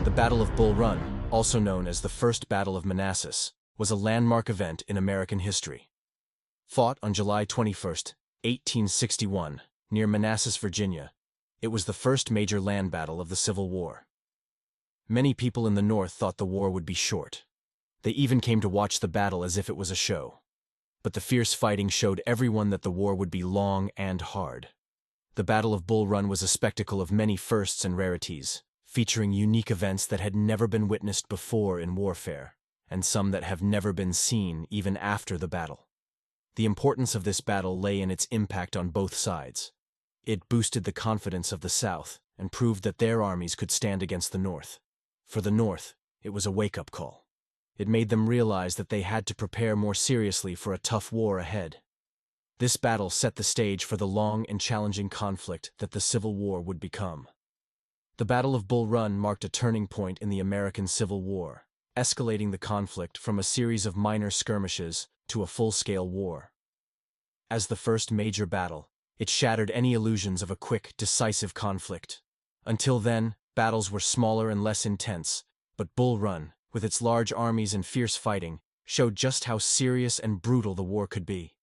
The Battle of Bull Run, also known as the First Battle of Manassas, was a landmark event in American history. Fought on July 21, 1861, near Manassas, Virginia, it was the first major land battle of the Civil War. Many people in the North thought the war would be short. They even came to watch the battle as if it was a show. But the fierce fighting showed everyone that the war would be long and hard. The Battle of Bull Run was a spectacle of many firsts and rarities, featuring unique events that had never been witnessed before in warfare, and some that have never been seen even after the battle. The importance of this battle lay in its impact on both sides. It boosted the confidence of the South and proved that their armies could stand against the North. For the North, it was a wake-up call. It made them realize that they had to prepare more seriously for a tough war ahead. This battle set the stage for the long and challenging conflict that the Civil War would become. The Battle of Bull Run marked a turning point in the American Civil War, escalating the conflict from a series of minor skirmishes to a full-scale war. As the first major battle, it shattered any illusions of a quick, decisive conflict. Until then, battles were smaller and less intense, but Bull Run, with its large armies and fierce fighting, showed just how serious and brutal the war could be.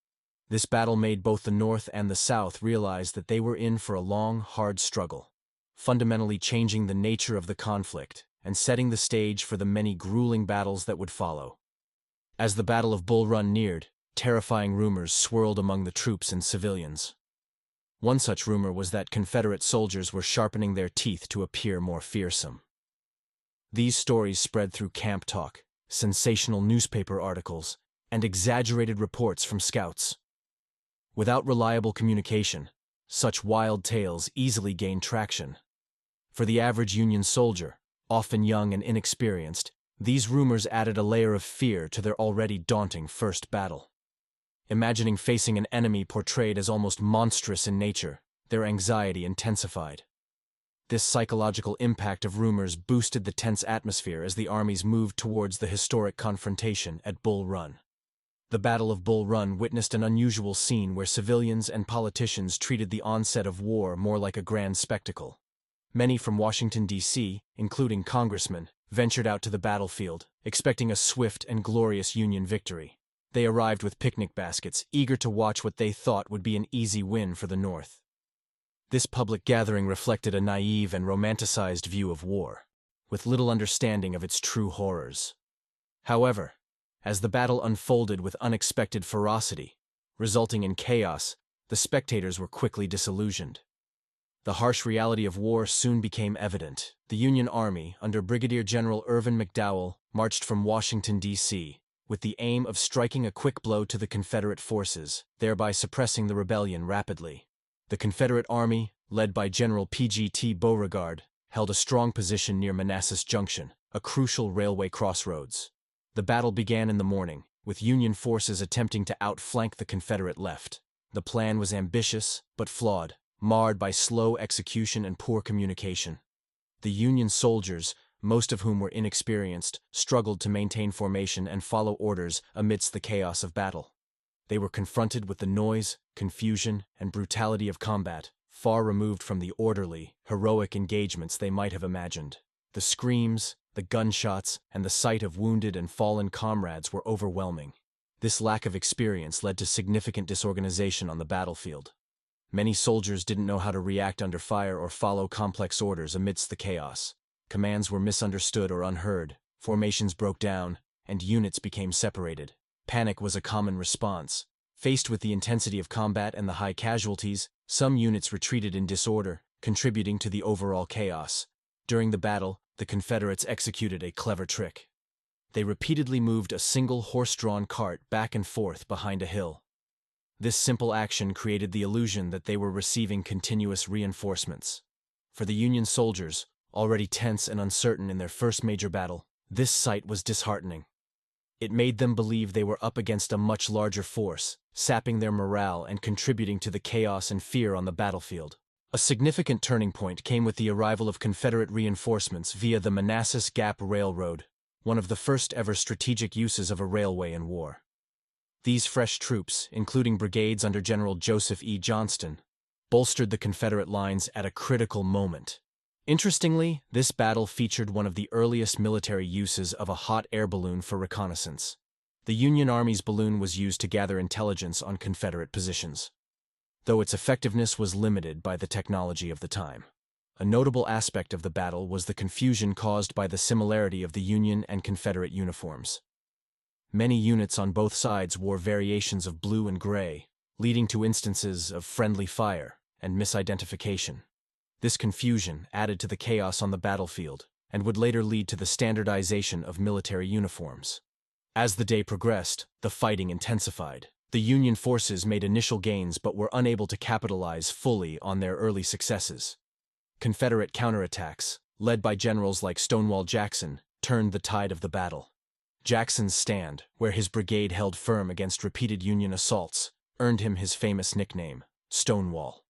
This battle made both the North and the South realize that they were in for a long, hard struggle, fundamentally changing the nature of the conflict and setting the stage for the many grueling battles that would follow. As the Battle of Bull Run neared, terrifying rumors swirled among the troops and civilians. One such rumor was that Confederate soldiers were sharpening their teeth to appear more fearsome. These stories spread through camp talk, sensational newspaper articles, and exaggerated reports from scouts. Without reliable communication, such wild tales easily gained traction. For the average Union soldier, often young and inexperienced, these rumors added a layer of fear to their already daunting first battle. Imagining facing an enemy portrayed as almost monstrous in nature, their anxiety intensified. This psychological impact of rumors boosted the tense atmosphere as the armies moved towards the historic confrontation at Bull Run. The Battle of Bull Run witnessed an unusual scene where civilians and politicians treated the onset of war more like a grand spectacle. Many from Washington, D.C., including congressmen, ventured out to the battlefield, expecting a swift and glorious Union victory. They arrived with picnic baskets, eager to watch what they thought would be an easy win for the North. This public gathering reflected a naive and romanticized view of war, with little understanding of its true horrors. However, as the battle unfolded with unexpected ferocity, resulting in chaos, the spectators were quickly disillusioned. The harsh reality of war soon became evident. The Union Army, under Brigadier General Irvin McDowell, marched from Washington, D.C., with the aim of striking a quick blow to the Confederate forces, thereby suppressing the rebellion rapidly. The Confederate Army, led by General P.G.T. Beauregard, held a strong position near Manassas Junction, a crucial railway crossroads. The battle began in the morning, with Union forces attempting to outflank the Confederate left. The plan was ambitious, but flawed, marred by slow execution and poor communication. The Union soldiers, most of whom were inexperienced, struggled to maintain formation and follow orders amidst the chaos of battle. They were confronted with the noise, confusion, and brutality of combat, far removed from the orderly, heroic engagements they might have imagined. The screams, the gunshots, and the sight of wounded and fallen comrades were overwhelming. This lack of experience led to significant disorganization on the battlefield. Many soldiers didn't know how to react under fire or follow complex orders amidst the chaos. Commands were misunderstood or unheard, formations broke down, and units became separated. Panic was a common response. Faced with the intensity of combat and the high casualties, some units retreated in disorder, contributing to the overall chaos. During the battle, the Confederates executed a clever trick. They repeatedly moved a single horse-drawn cart back and forth behind a hill. This simple action created the illusion that they were receiving continuous reinforcements. For the Union soldiers, already tense and uncertain in their first major battle, this sight was disheartening. It made them believe they were up against a much larger force, sapping their morale and contributing to the chaos and fear on the battlefield. A significant turning point came with the arrival of Confederate reinforcements via the Manassas Gap Railroad, one of the first ever strategic uses of a railway in war. These fresh troops, including brigades under General Joseph E. Johnston, bolstered the Confederate lines at a critical moment. Interestingly, this battle featured one of the earliest military uses of a hot air balloon for reconnaissance. The Union Army's balloon was used to gather intelligence on Confederate positions, though its effectiveness was limited by the technology of the time. A notable aspect of the battle was the confusion caused by the similarity of the Union and Confederate uniforms. Many units on both sides wore variations of blue and gray, leading to instances of friendly fire and misidentification. This confusion added to the chaos on the battlefield and would later lead to the standardization of military uniforms. As the day progressed, the fighting intensified. The Union forces made initial gains but were unable to capitalize fully on their early successes. Confederate counterattacks, led by generals like Stonewall Jackson, turned the tide of the battle. Jackson's stand, where his brigade held firm against repeated Union assaults, earned him his famous nickname, Stonewall.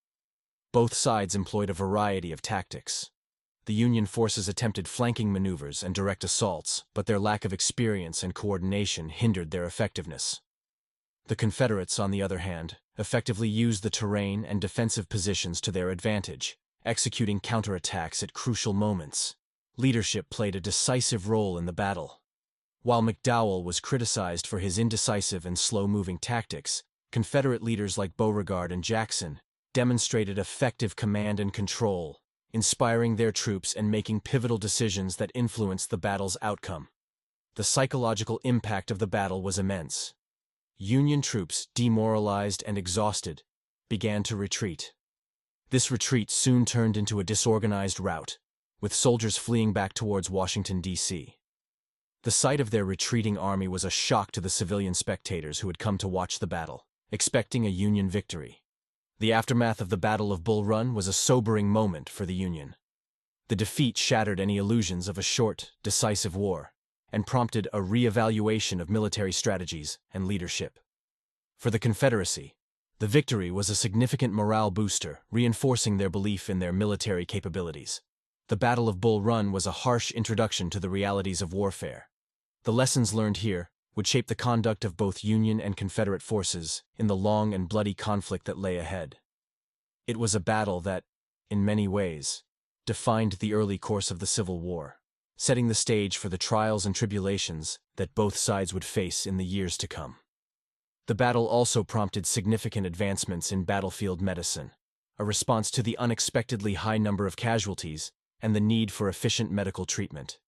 Both sides employed a variety of tactics. The Union forces attempted flanking maneuvers and direct assaults, but their lack of experience and coordination hindered their effectiveness. The Confederates, on the other hand, effectively used the terrain and defensive positions to their advantage, executing counterattacks at crucial moments. Leadership played a decisive role in the battle. While McDowell was criticized for his indecisive and slow-moving tactics, Confederate leaders like Beauregard and Jackson demonstrated effective command and control, inspiring their troops and making pivotal decisions that influenced the battle's outcome. The psychological impact of the battle was immense. Union troops, demoralized and exhausted, began to retreat. This retreat soon turned into a disorganized rout, with soldiers fleeing back towards Washington, D.C. The sight of their retreating army was a shock to the civilian spectators who had come to watch the battle, expecting a Union victory. The aftermath of the Battle of Bull Run was a sobering moment for the Union. The defeat shattered any illusions of a short, decisive war, and prompted a re-evaluation of military strategies and leadership. For the Confederacy, the victory was a significant morale booster, reinforcing their belief in their military capabilities. The Battle of Bull Run was a harsh introduction to the realities of warfare. The lessons learned here would shape the conduct of both Union and Confederate forces in the long and bloody conflict that lay ahead. It was a battle that, in many ways, defined the early course of the Civil War, setting the stage for the trials and tribulations that both sides would face in the years to come. The battle also prompted significant advancements in battlefield medicine, a response to the unexpectedly high number of casualties and the need for efficient medical treatment.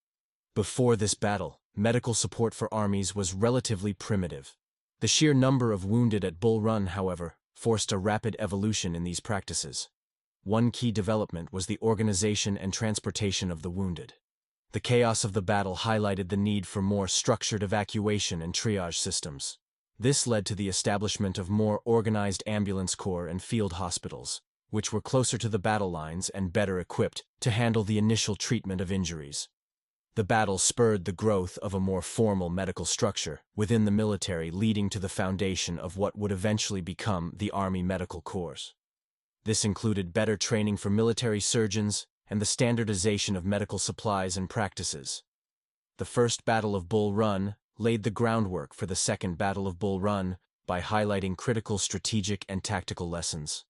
Before this battle, medical support for armies was relatively primitive. The sheer number of wounded at Bull Run, however, forced a rapid evolution in these practices. One key development was the organization and transportation of the wounded. The chaos of the battle highlighted the need for more structured evacuation and triage systems. This led to the establishment of more organized ambulance corps and field hospitals, which were closer to the battle lines and better equipped to handle the initial treatment of injuries. The battle spurred the growth of a more formal medical structure within the military, leading to the foundation of what would eventually become the Army Medical Corps. This included better training for military surgeons and the standardization of medical supplies and practices. The First Battle of Bull Run laid the groundwork for the Second Battle of Bull Run by highlighting critical strategic and tactical lessons.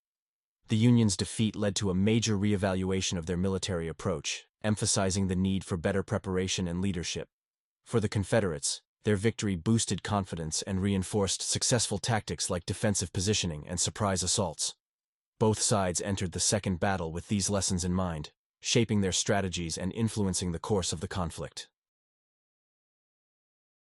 The Union's defeat led to a major reevaluation of their military approach, emphasizing the need for better preparation and leadership. For the Confederates, their victory boosted confidence and reinforced successful tactics like defensive positioning and surprise assaults. Both sides entered the second battle with these lessons in mind, shaping their strategies and influencing the course of the conflict.